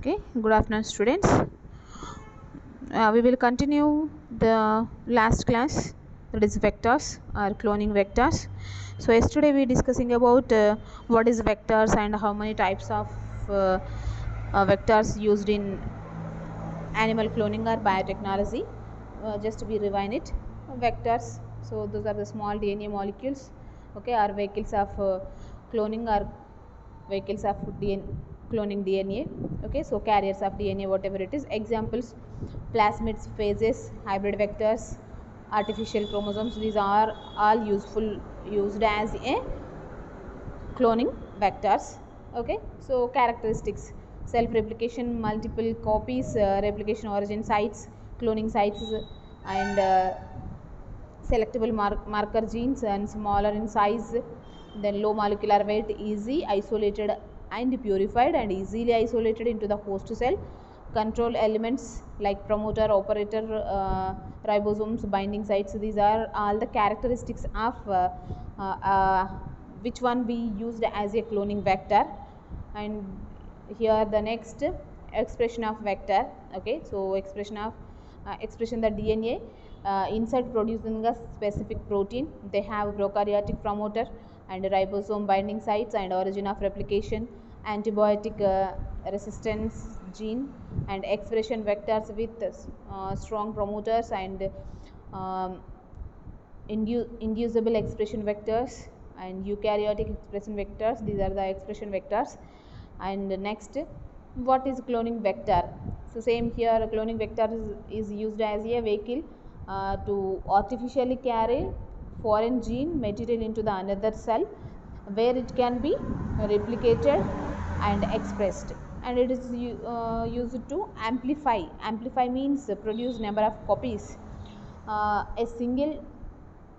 Okay, good afternoon, students. We will continue the last class, that is vectors or cloning vectors. So yesterday we discussing about what is vectors and how many types of vectors used in animal cloning or biotechnology. Just we rewind it. Vectors, so those are the small DNA molecules, okay, are vehicles of cloning or vehicles of cloning DNA, okay, so carriers of DNA, whatever it is. Examples: plasmids, phages, hybrid vectors, artificial chromosomes. These are all used as a cloning vectors, okay. So characteristics: self replication, multiple copies, replication origin sites, cloning sites, and selectable marker genes, and smaller in size, then low molecular weight, easy isolated and purified and easily isolated into the host cell. Control elements like promoter, operator, ribosomes, binding sites. These are all the characteristics of which one we used as a cloning vector. And here the next expression of vector, okay. So expression the DNA inside producing a specific protein. They have prokaryotic promoter and ribosome binding sites and origin of replication, antibiotic resistance gene, and expression vectors with strong promoters and um, inducible expression vectors and eukaryotic expression vectors. These are the expression vectors. And next, what is cloning vector? So same here, cloning vector is used as a vehicle to artificially carry foreign gene material into the another cell, where it can be replicated and expressed, and it is used to amplify means produce number of copies, a single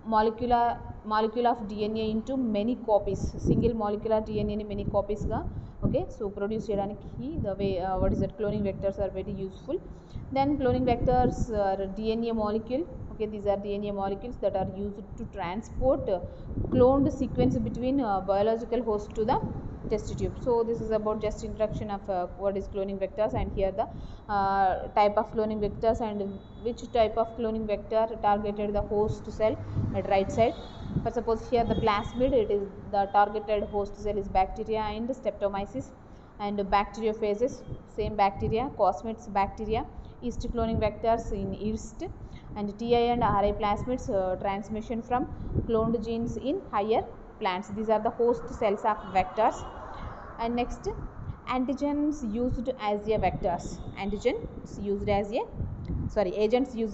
molecule of DNA into many copies. Single molecular DNA ni many copies ga, okay, so produce cheyadaniki the way what is that, cloning vectors are very useful. Then cloning vectors are DNA molecule, okay. These are DNA molecules that are used to transport cloned sequence between biological host to the test tube. So this is about just introduction of what is cloning vectors, and here the type of cloning vectors and which type of cloning vector targeted the host cell at right side. For suppose here the plasmid, it is the targeted host cell is bacteria and streptomyces, and bacteriophages, same bacteria, cosmids bacteria, yeast cloning vectors in yeast, and Ti and Ri plasmids transmission from cloned genes in higher plants. These are the host cells of vectors. And next, antigens used as a vectors. Agents used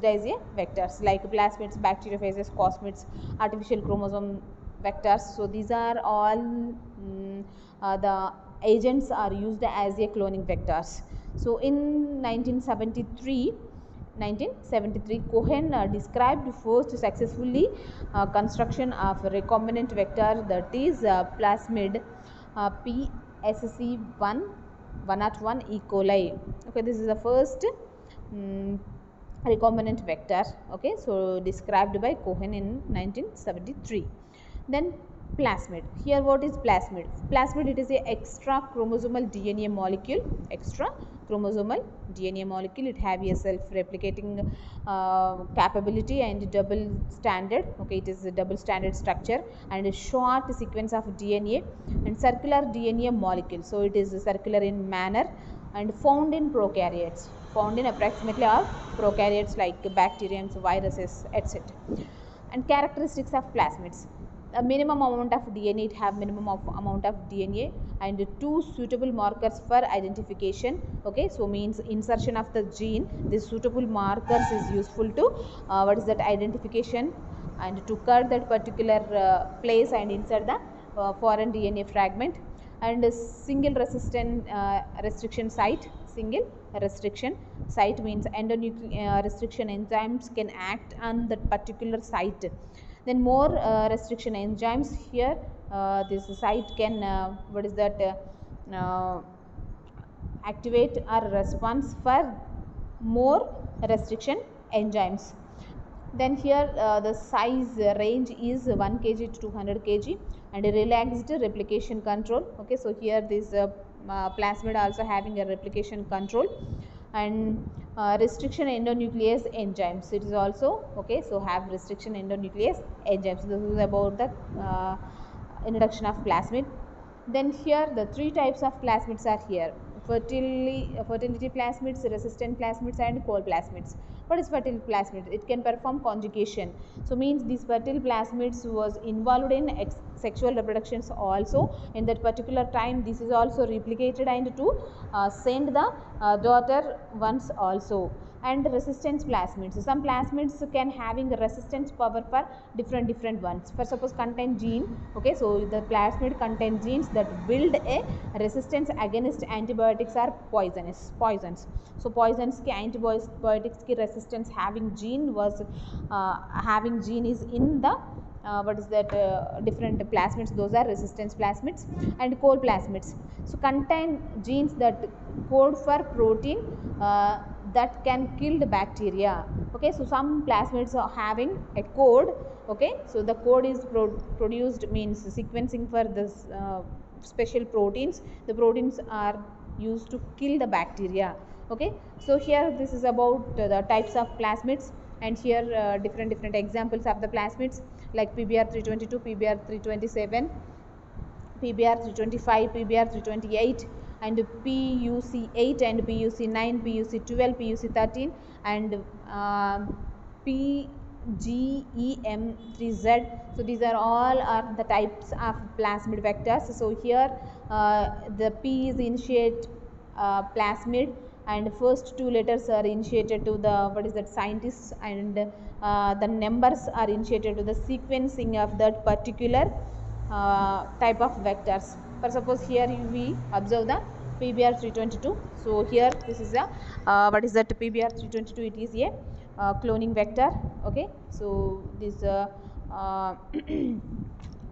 as a vectors like plasmids, bacteriophages, cosmids, artificial chromosome vectors. So these are all the agents are used as a cloning vectors. So in 1973, Cohen described first successfully construction of recombinant vector, that is plasmid PSC101 E. coli. Okay, this is the first recombinant vector, okay, so described by Cohen in 1973. Then plasmid. Here what is plasmid? Plasmid, it is a extra chromosomal DNA molecule. It have a self-replicating capability and double standard, okay. It is a double standard structure and a short sequence of DNA and circular DNA molecule. So it is circular in manner and found in prokaryotes, found in approximately all prokaryotes like bacteriums, viruses, etc. And characteristics of plasmids: a minimum amount of DNA, it have minimum of amount of DNA and two suitable markers for identification, okay. So means insertion of the gene, this suitable markers is useful to what is that, identification, and to cut that particular place and insert the foreign DNA fragment. And a single restriction site. Single restriction site means endonuclear restriction enzymes can act on that particular site. Then more restriction enzymes, here this site can what is that, activate or response for more restriction enzymes. Then here the size range is 1 kg to 200 kg and relaxed replication control, okay. So here this plasmid also having a replication control, and restriction endonuclease enzymes, it is also okay, so have restriction endonuclease enzymes. This is about the introduction of plasmid. Then here the three types of plasmids are here: fertility plasmids, resistant plasmids, and cold plasmids. What is fertile plasmid? It can perform conjugation, so means these fertile plasmids was involved in sexual reproductions also. In that particular time, this is also replicated and to send the daughter ones also. And resistance plasmids, some plasmids can having resistance power for different ones. For suppose contain gene, okay, so the plasmid contain genes that build a resistance against antibiotics or poisons. So poisons ki antibiotics ki resistance having gene was having gene is in the what is that different plasmids, those are resistance plasmids. And cold plasmids, so contain genes that code for protein that can kill the bacteria. Okay, so some plasmids are having a code. Okay, so the code is produced, means sequencing for this special proteins. The proteins are used to kill the bacteria. Okay, so here this is about the types of plasmids, and here different examples of the plasmids like PBr322, PBr327, PBr325, PBr328, and PUC8 and PUC9, PUC12, PUC13, and PGEM3Z. So these are all are the types of plasmid vectors. So here the P is initiate plasmid, and first two letters are initiated to the what is that scientists, and the numbers are initiated to the sequencing of that particular type of vectors. For suppose here we observe the PBr322. So here this is a what is that PBr322? It is a cloning vector. Okay, so this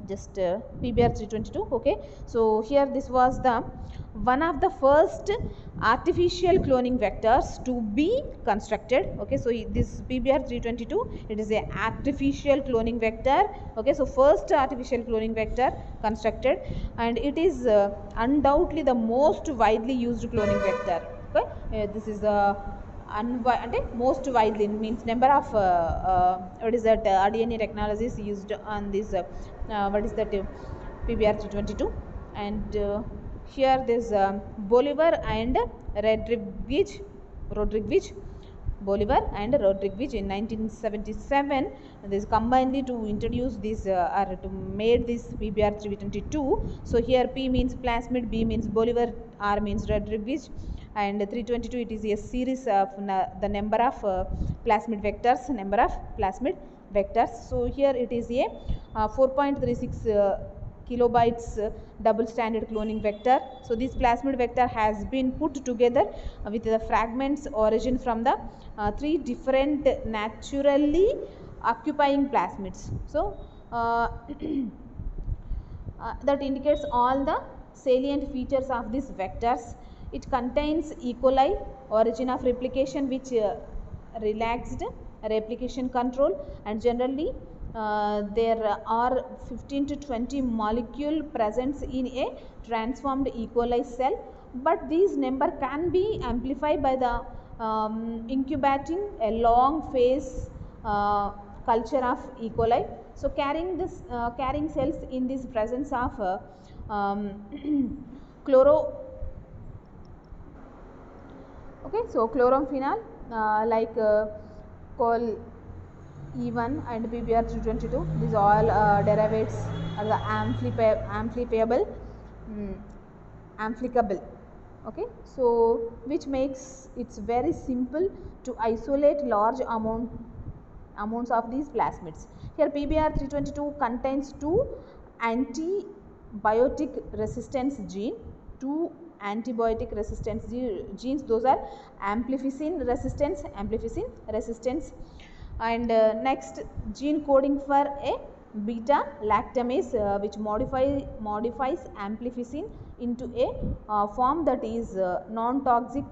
just PBr322. Okay, so here this was the one of the first artificial cloning vectors to be constructed. Okay, so this PBr322, it is a artificial cloning vector. Okay, so first artificial cloning vector constructed, and it is undoubtedly the most widely used cloning vector. Okay, this is అంటే most widely means number of what is that DNA technologies used on this what is that PBr322. And here this Bolivar and Rodriguez Bolivar and Rodriguez in 1977, this combinedly to introduce this or to made this PBr322. So here P means plasmid, B means Bolivar, R means Rodriguez, and 322 it is a series of the number of plasmid vectors, So here it is a 4.36 kilobytes double standard cloning vector. So this plasmid vector has been put together with the fragments origin from the three different naturally occupying plasmids. So that indicates all the salient features of these vectors. It contains E. coli, origin of replication, which relaxed replication control, and generally there are 15 to 20 molecule presence in a transformed E. coli cell, but these number can be amplified by the incubating a long phase culture of E. coli. So carrying cells in this presence of chloramphenol like col E1 and PBr322, these all derivatives are the amplicable. Okay, so which makes it very simple to isolate large amounts of these plasmids. Here PBr322 contains two antibiotic resistance genes, those are amplifacin resistance, and next gene coding for a beta lactamase which modifies amplifacin into a form that is non-toxic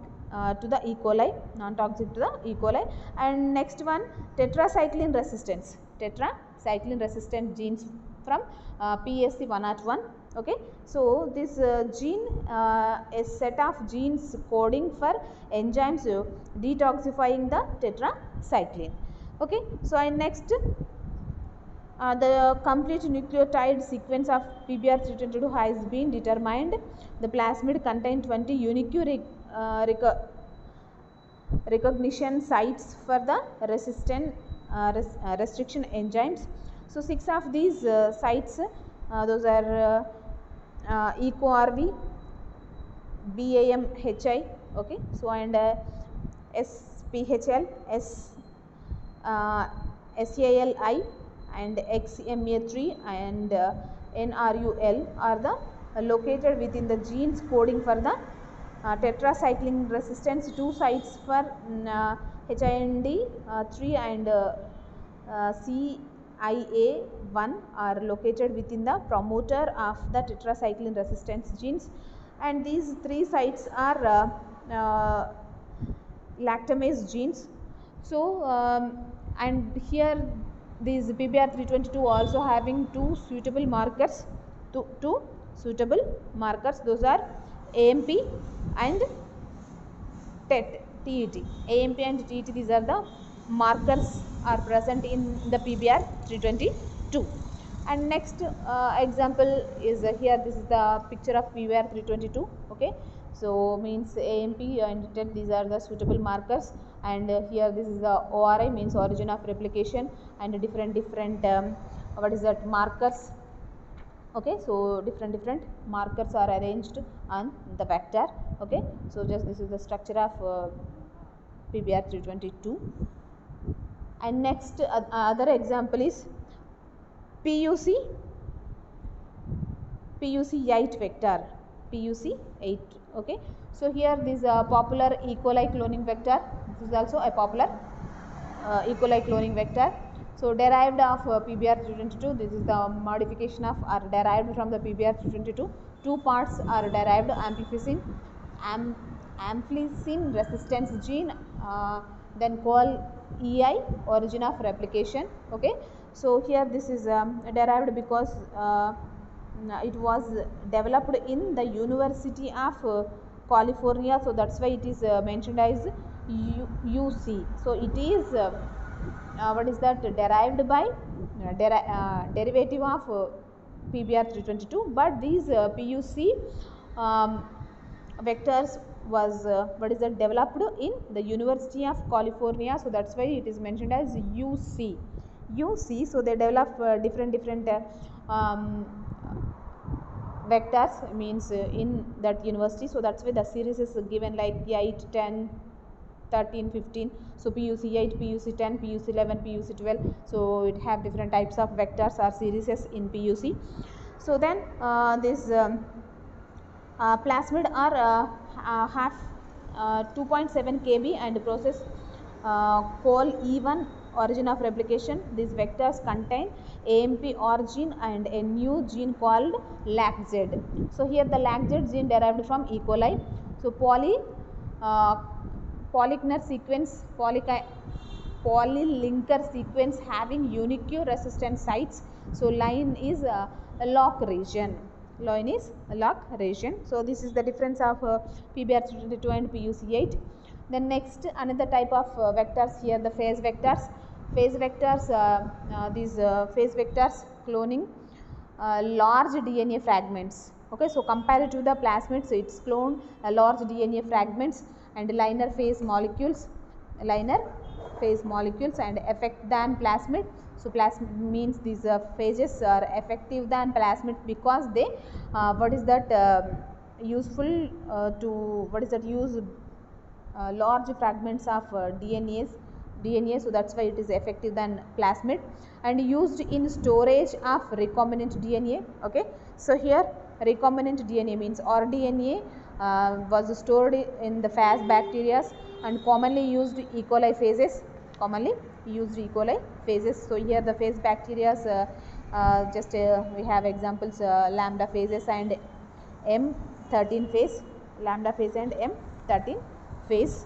to the E. coli, and next one tetracycline resistant genes from PSC101, Okay, so this gene a set of genes coding for enzymes detoxifying the tetracycline. Okay, so and next the complete nucleotide sequence of PBR322 has been determined. The plasmid contain 20 unique recognition sites for the restriction enzymes. So 6 of these sites, those are EcoRV, BAMHI, okay, so and SPHL, SALI and XMA3 and NRUL are the located within the genes coding for the tetracycline resistance. 2 sites for HIND3 and CIA1 are located within the promoter of the tetracycline resistance genes, and these 3 sites are lactamase genes. So and here these PBR322 also having two suitable markers, two suitable markers, those are AMP and TET. AMP and TET, these are the markers are present in the PBR322. And next example is here, this is the picture of PBR322. Okay, so means AMP and TET, these are the suitable markers, and here this is the ORI, means origin of replication, and different what is that, markers. Okay, so different markers are arranged on the vector. Okay, so just this is the structure of PBR322. And next other example is PUC8 vector, PUC8. Okay, so here this popular E. coli cloning vector, this is also a popular E. coli cloning vector. So derived of PBR322, this is the modification of or derived from the PBR322. Two parts are derived: amplicin resistance gene, then called EI, origin of replication. Okay, so here this is derived because it was developed in the University of California, so that's why it is mentioned as UC. So it is what is that, derived by derivative of PBR322, but these PUC vectors was what is that, developed in the University of California, so that's why it is mentioned as UC. So they develop different vectors, means in that university, so that's why the series is given like 8, 10, 13, 15. So PUC8, PUC10, PUC11, PUC12, so it have different types of vectors or series in PUC. So then this plasmid are have 2.7 kb and process call E1, origin of replication. These vectors contain AMP origin and a new gene called LACZ. So here the LACZ gene derived from E. coli. So polylinker sequence having unique resistance sites. So line is a lock region. So this is the difference of PBR322 and PUC8. Then next another type of vectors, here the phase vectors. These phase vectors cloning large DNA fragments. Okay, so compared to the plasmids, so it's cloned large DNA fragments and liner phase molecules and effect than plasmid. So plasmid means these phases are effective than plasmid because they useful to use large fragments of DNA, so that's why it is effective than plasmid, and used in storage of recombinant DNA. Okay, so here recombinant DNA means rDNA was stored in the phage bacteria and commonly used E. coli phases. So here the phase bacteria, we have examples, lambda phases and M13 phase,